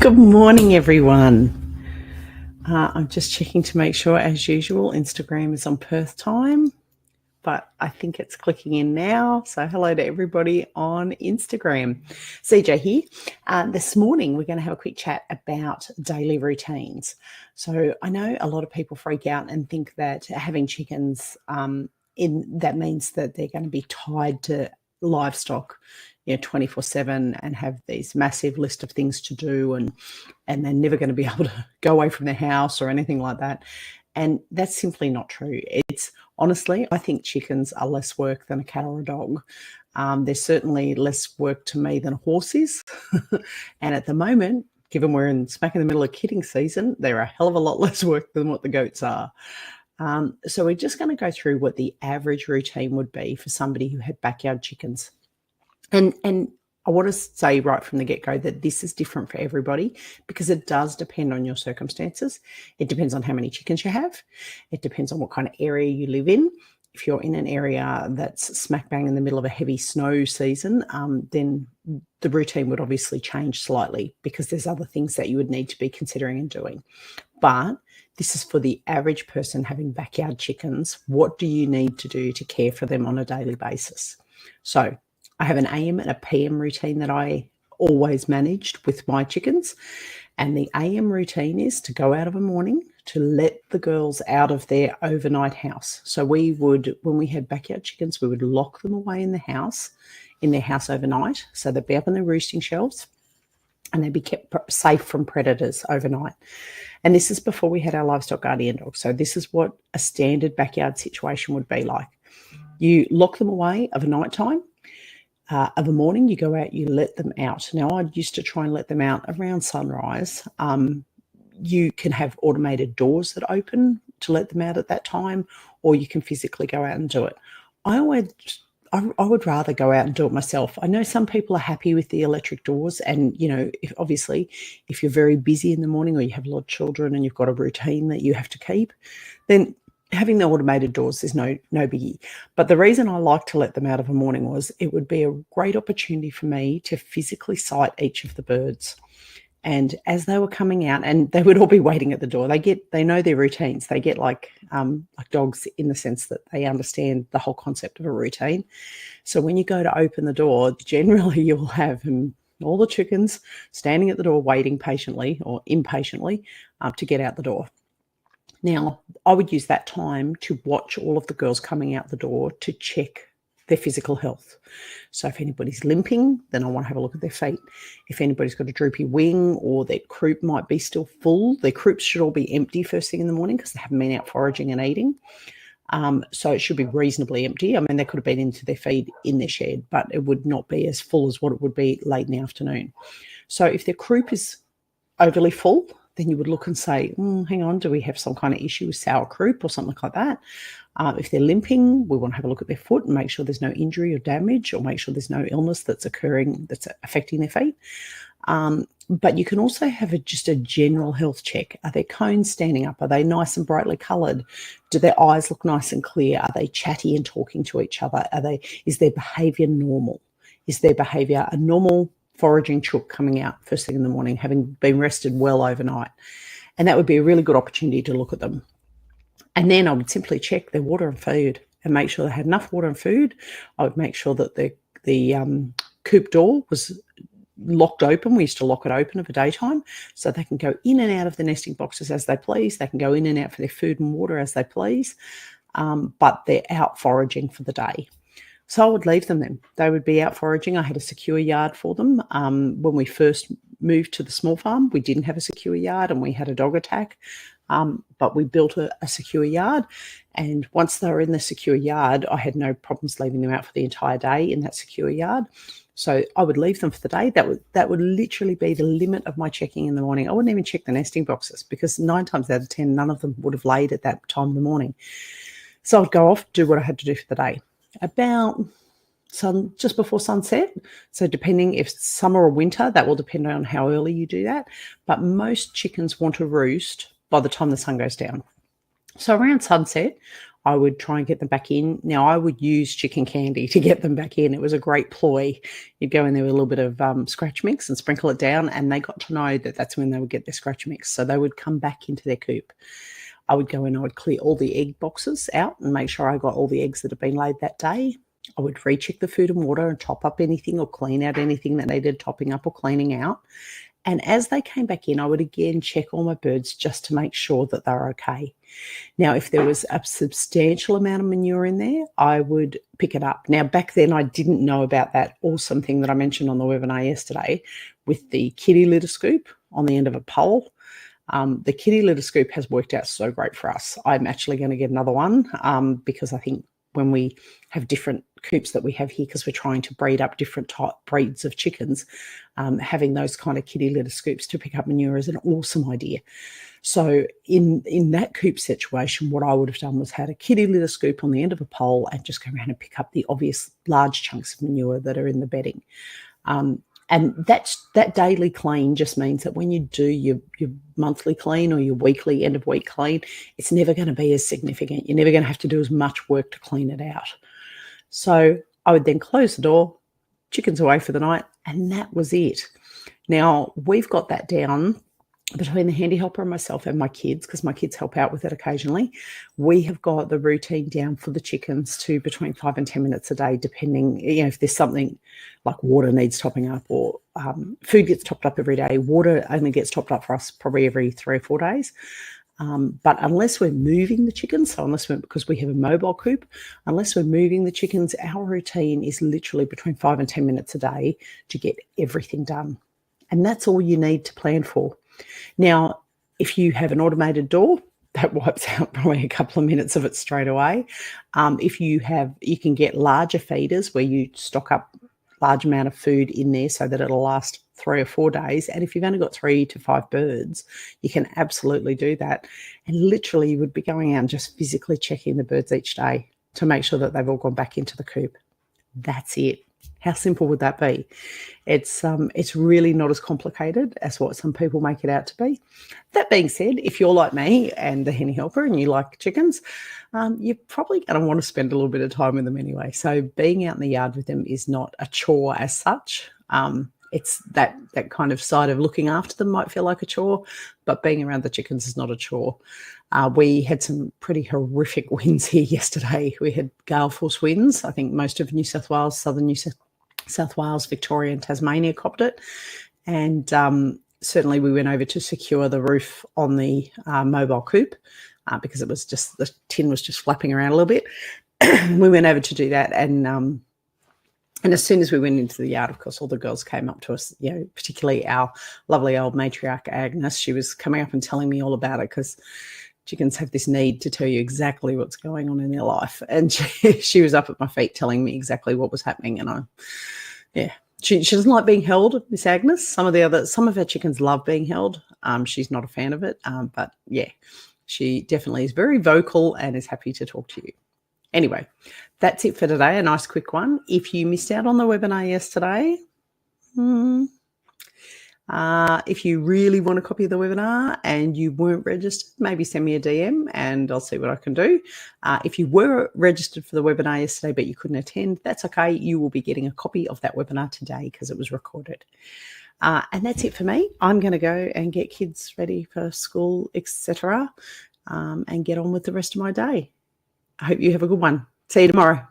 Good morning, everyone. I'm just checking to make sure, as usual, Instagram is on Perth time, but I think it's clicking in now. So hello to everybody on Instagram. CJ here. This morning, we're going to have a quick chat about daily routines. So I know a lot of people freak out and think that having chickens, that means that they're going to be tied to livestock 24/7 and have these massive list of things to do, and they're never going to be able to go away from their house or anything like that. And that's simply not true. It's honestly, I think chickens are less work than a cat or a dog. They're certainly less work to me than a horse is. And at the moment, given we're smack in the middle of kidding season, they're a hell of a lot less work than what the goats are. So we're just going to go through what the average routine would be for somebody who had backyard chickens. And I want to say right from the get-go that this is different for everybody because it does depend on your circumstances. It depends on how many chickens you have. It depends on what kind of area you live in. If you're in an area that's smack bang in the middle of a heavy snow season, then the routine would obviously change slightly because there's other things that you would need to be considering and doing. But this is for the average person having backyard chickens. What do you need to do to care for them on a daily basis? So I have an AM and a PM routine that I always managed with my chickens. And the AM routine is to go out of a morning to let the girls out of their overnight house. So we would, when we had backyard chickens, we would lock them away in their house overnight. So they'd be up on their roosting shelves and they'd be kept safe from predators overnight. And this is before we had our livestock guardian dog. So this is what a standard backyard situation would be like. You lock them away of a night time. Of a morning, you go out, you let them out. Now, I used to try and let them out around sunrise. You can have automated doors that open to let them out at that time, or you can physically go out and do it. I would rather go out and do it myself. I know some people are happy with the electric doors, and if you're very busy in the morning or you have a lot of children and you've got a routine that you have to keep, then having the automated doors is no biggie. But the reason I like to let them out of a morning was it would be a great opportunity for me to physically sight each of the birds. And as they were coming out, and they would all be waiting at the door, they know their routines. They get like dogs in the sense that they understand the whole concept of a routine. So when you go to open the door, generally you'll have all the chickens standing at the door waiting patiently or impatiently to get out the door. Now, I would use that time to watch all of the girls coming out the door to check their physical health. So if anybody's limping, then I want to have a look at their feet. If anybody's got a droopy wing or their croup might be still full, their croups should all be empty first thing in the morning because they haven't been out foraging and eating. So it should be reasonably empty. I mean, they could have been into their feed in their shed, but it would not be as full as what it would be late in the afternoon. So if their croup is overly full, then you would look and say, hang on, do we have some kind of issue with sour croup or something like that? If they're limping, we want to have a look at their foot and make sure there's no injury or damage, or make sure there's no illness that's occurring that's affecting their feet. But you can also have just a general health check. Are their cones standing up? Are they nice and brightly coloured? Do their eyes look nice and clear? Are they chatty and talking to each other? Is their behaviour normal? Is their behaviour a normal foraging chook coming out first thing in the morning, having been rested well overnight? And that would be a really good opportunity to look at them. And then I would simply check their water and food and make sure they had enough water and food. I would make sure that the coop door was locked open. We used to lock it open of a daytime so they can go in and out of the nesting boxes as they please. They can go in and out for their food and water as they please, but they're out foraging for the day. So I would leave them then. They would be out foraging. I had a secure yard for them. When we first moved to the small farm, we didn't have a secure yard and we had a dog attack, but we built a secure yard. And once they were in the secure yard, I had no problems leaving them out for the entire day in that secure yard. So I would leave them for the day. That would literally be the limit of my checking in the morning. I wouldn't even check the nesting boxes because 9 times out of 10, none of them would have laid at that time in the morning. So I would go off, do what I had to do for the day. About just before sunset. So depending if it's summer or winter, that will depend on how early you do that. But most chickens want to roost by the time the sun goes down. So around sunset, I would try and get them back in. Now, I would use chicken candy to get them back in. It was a great ploy. You'd go in there with a little bit of scratch mix and sprinkle it down, and they got to know that that's when they would get their scratch mix. So they would come back into their coop. I would go in, I would clear all the egg boxes out and make sure I got all the eggs that had been laid that day. I would recheck the food and water and top up anything or clean out anything that needed topping up or cleaning out. And as they came back in, I would again check all my birds just to make sure that they're okay. Now, if there was a substantial amount of manure in there, I would pick it up. Now, back then, I didn't know about that awesome thing that I mentioned on the webinar yesterday with the kitty litter scoop on the end of a pole. The kitty litter scoop has worked out so great for us. I'm actually going to get another one because I think when we have different coops that we have here, because we're trying to breed up different type breeds of chickens, having those kind of kitty litter scoops to pick up manure is an awesome idea. So in that coop situation, what I would have done was had a kitty litter scoop on the end of a pole and just go around and pick up the obvious large chunks of manure that are in the bedding. And that daily clean just means that when you do your monthly clean or your weekly end of week clean, it's never going to be as significant. You're never going to have to do as much work to clean it out. So I would then close the door, chickens away for the night, and that was it. Now, we've got that down between the handy helper and myself and my kids, because my kids help out with it occasionally. We have got the routine down for the chickens to between 5 and 10 minutes a day, depending, if there's something like water needs topping up or food gets topped up every day. Water only gets topped up for us probably every 3 or 4 days. But unless we're moving the chickens, because we have a mobile coop, unless we're moving the chickens, our routine is literally between 5 and 10 minutes a day to get everything done. And that's all you need to plan for. Now, if you have an automated door, that wipes out probably a couple of minutes of it straight away. If you can get larger feeders where you stock up large amount of food in there so that it'll last 3 or 4 days. And if you've only got 3 to 5 birds, you can absolutely do that. And literally you would be going out and just physically checking the birds each day to make sure that they've all gone back into the coop. That's it. How simple would that be? It's really not as complicated as what some people make it out to be. That being said, if you're like me and the henny helper and you like chickens, you're probably going to want to spend a little bit of time with them anyway. So being out in the yard with them is not a chore as such. It's that kind of side of looking after them might feel like a chore, but being around the chickens is not a chore. We had some pretty horrific winds here yesterday. We had gale force winds. I think most of New South Wales, southern New South Wales, Victoria and Tasmania copped it. And certainly we went over to secure the roof on the mobile coop because it was just, the tin was just flapping around a little bit. We went over to do that, and as soon as we went into the yard, of course, all the girls came up to us, particularly our lovely old matriarch, Agnes. She was coming up and telling me all about it because chickens have this need to tell you exactly what's going on in their life. And she was up at my feet telling me exactly what was happening. And she doesn't like being held, Miss Agnes. Some of our chickens love being held. She's not a fan of it. But she definitely is very vocal and is happy to talk to you. Anyway, that's it for today. A nice quick one. If you missed out on the webinar yesterday, if you really want a copy of the webinar and you weren't registered, maybe send me a DM and I'll see what I can do. If you were registered for the webinar yesterday but you couldn't attend, that's okay. You will be getting a copy of that webinar today because it was recorded. And that's it for me. I'm going to go and get kids ready for school, etc., and get on with the rest of my day. I hope you have a good one. See you tomorrow.